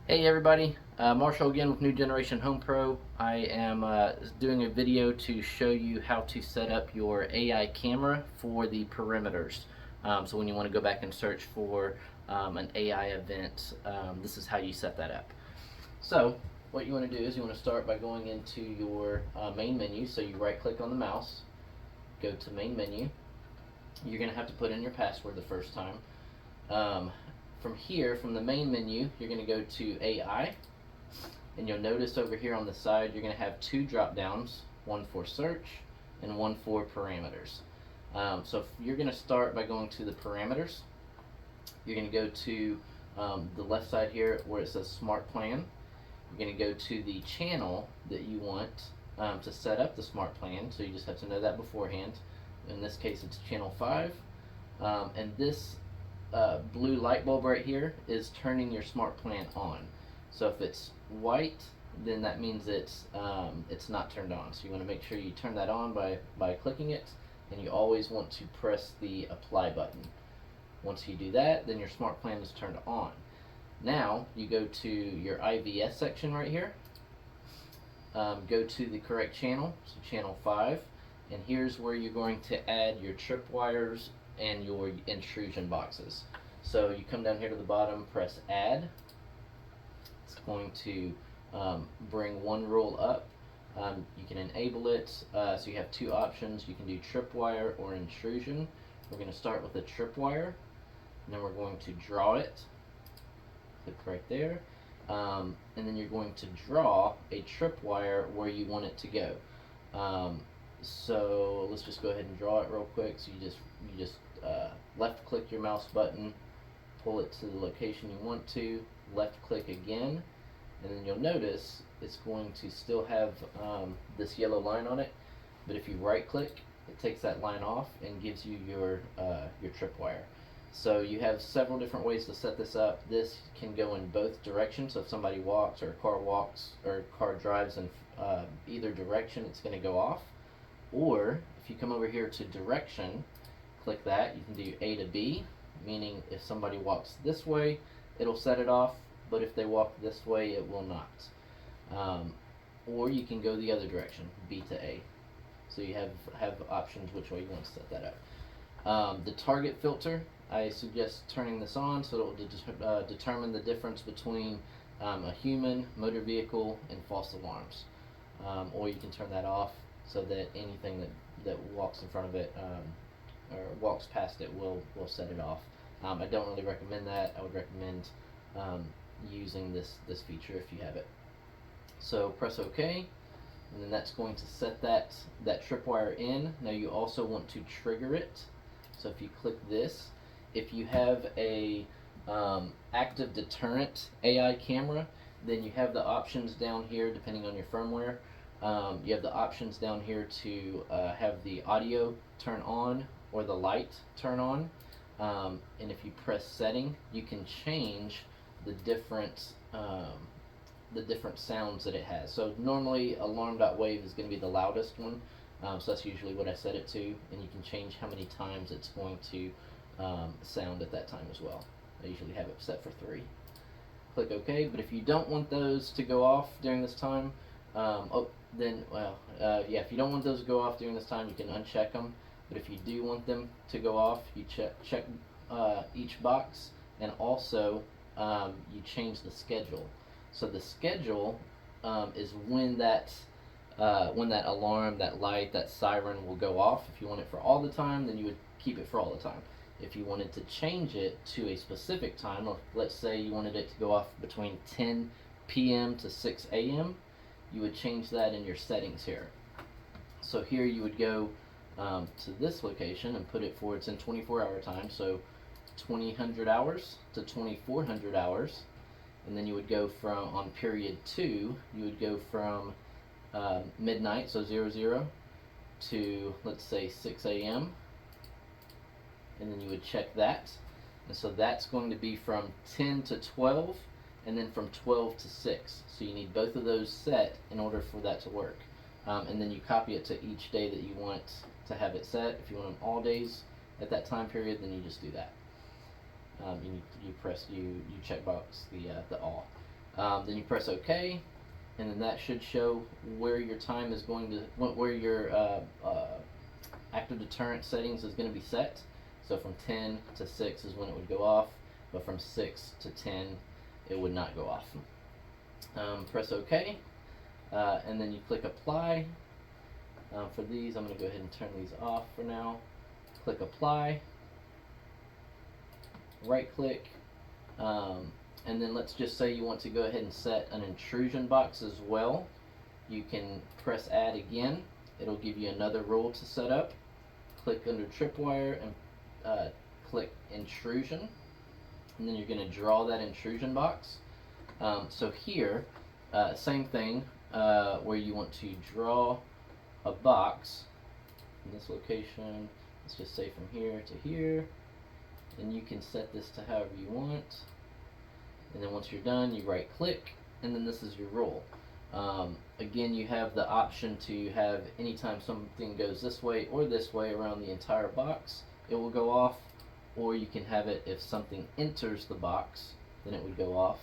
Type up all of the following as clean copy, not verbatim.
Hey everybody, Marshall again with New Generation Home Pro. I am doing a video to show you how to set up your AI camera for the perimeters. So when you want to go back and search for an AI event, this is how you set that up. So what you want to do is you want to start by going into your main menu. So you right click on the mouse, go to main menu. You're going to have to put in your password the first time. From here, from the main menu, you're going to go to AI, and you'll notice over here on the side you're going to have two drop downs, one for search and one for parameters. So you're going to start by going to the parameters. You're going to go to the left side here where it says smart plan. You're going to go to the channel that you want to set up the smart plan, so you just have to know that beforehand. In this case it's channel 5, and this blue light bulb right here is turning your smart plan on. So if it's white, then that means it's not turned on. So you want to make sure you turn that on by clicking it, and you always want to press the apply button. Once you do that, then your smart plan is turned on. Now you go to your IVS section right here. Go to the correct channel, so channel 5, and here's where you're going to add your tripwires and your intrusion boxes. So you come down here to the bottom, press add. It's going to bring one rule up. You can enable it, so you have two options. You can do tripwire or intrusion. We're going to start with the tripwire, and then we're going to draw it. Click right there, and then you're going to draw a tripwire where you want it to go. So let's just go ahead and draw it real quick. So you just left click your mouse button, pull it to the location you want to, left click again, and then you'll notice it's going to still have this yellow line on it, but if you right click, it takes that line off and gives you your tripwire. So you have several different ways to set this up. This can go in both directions, so if somebody walks or a car drives in either direction, it's going to go off. Or if you come over here to direction, click that, you can do A to B, meaning if somebody walks this way, it'll set it off, but if they walk this way, it will not. Or you can go the other direction, B to A. So you have options which way you want to set that up. The target filter, I suggest turning this on so it will determine the difference between a human, motor vehicle, and false alarms. Or you can turn that off so that anything that walks in front of it or walks past it will set it off. I don't really recommend that. I would recommend using this feature if you have it. So press OK, and then that's going to set that tripwire in. Now you also want to trigger it. So if you click this, if you have a active deterrent AI camera, then you have the options down here depending on your firmware. You have the options down here to have the audio turn on or the light turn on, and if you press setting, you can change the different sounds that it has. So normally alarm.wave is going to be the loudest one, so that's usually what I set it to, and you can change how many times it's going to sound at that time as well. I usually have it set for 3. Click OK, but if you don't want those to go off during this time, if you don't want those to go off during this time, you can uncheck them. But if you do want them to go off, you check each box, and also you change the schedule. So the schedule is when that alarm, that light, that siren will go off. If you want it for all the time, then you would keep it for all the time. If you wanted to change it to a specific time, or let's say you wanted it to go off between 10 p.m. to 6 a.m., you would change that in your settings here. So here you would go to this location and put it for it's in 24-hour time, so 2000 hours to 2400 hours, and then you would go from, on period 2, you would go from midnight, so 00, to let's say 6 a.m., and then you would check that, and so that's going to be from 10 to 12, and then from 12 to 6. So you need both of those set in order for that to work. And then you copy it to each day that you want to have it set. If you want them all days at that time period, then you just do that. You checkbox the all. Then you press OK, and then that should show where your time is going to, where your active deterrent settings is going to be set. So from 10 to 6 is when it would go off, but from 6 to 10 it would not go off. Press OK, and then you click apply. For these, I'm going to go ahead and turn these off for now. Click apply, right click, and then let's just say you want to go ahead and set an intrusion box as well. You can press add again. It'll give you another rule to set up. Click under Tripwire and click intrusion, and then you're going to draw that intrusion box. So here, same thing, where you want to draw a box in this location. Let's just say from here to here, and you can set this to however you want. And then once you're done, you right click, and then this is your rule. Again, you have the option to have anytime something goes this way or this way around the entire box, it will go off, or you can have it if something enters the box, then it would go off,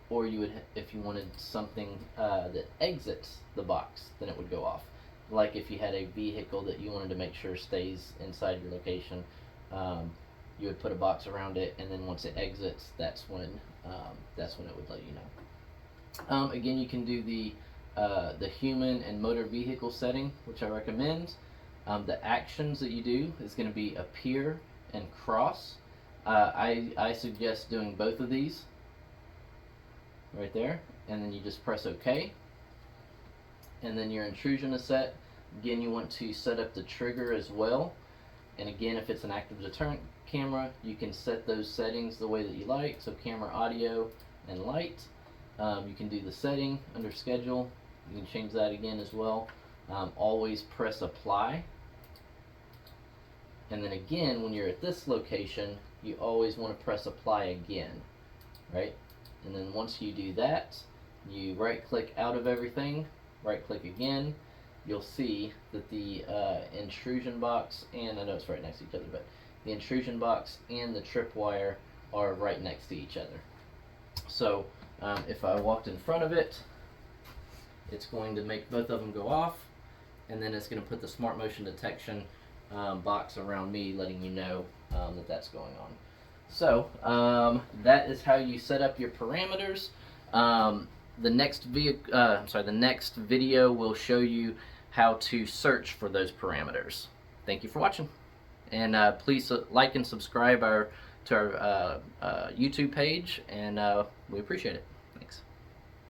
or you would, if you wanted something that exits the box, then it would go off. Like if you had a vehicle that you wanted to make sure stays inside your location, you would put a box around it, and then once it exits, that's when it would let you know. Again, you can do the human and motor vehicle setting, which I recommend. The actions that you do is going to be appear and cross. I suggest doing both of these right there, and then you just press OK. And then your intrusion is set. Again, you want to set up the trigger as well. And again, if it's an active deterrent camera, you can set those settings the way that you like. So camera, audio, and light. You can do the setting under schedule. You can change that again as well. Always press apply. And then again, when you're at this location, you always want to press apply again, right? And then once you do that, you right click out of everything, right click again. You'll see that the intrusion box, and I know it's right next to each other, but the intrusion box and the tripwire are right next to each other. So if I walked in front of it, it's going to make both of them go off, and then it's going to put the smart motion detection box around me, letting you know that that's going on. So that is how you set up your parameters. The next video will show you how to search for those parameters. Thank you for watching, and please like and subscribe to our YouTube page, and we appreciate it. Thanks.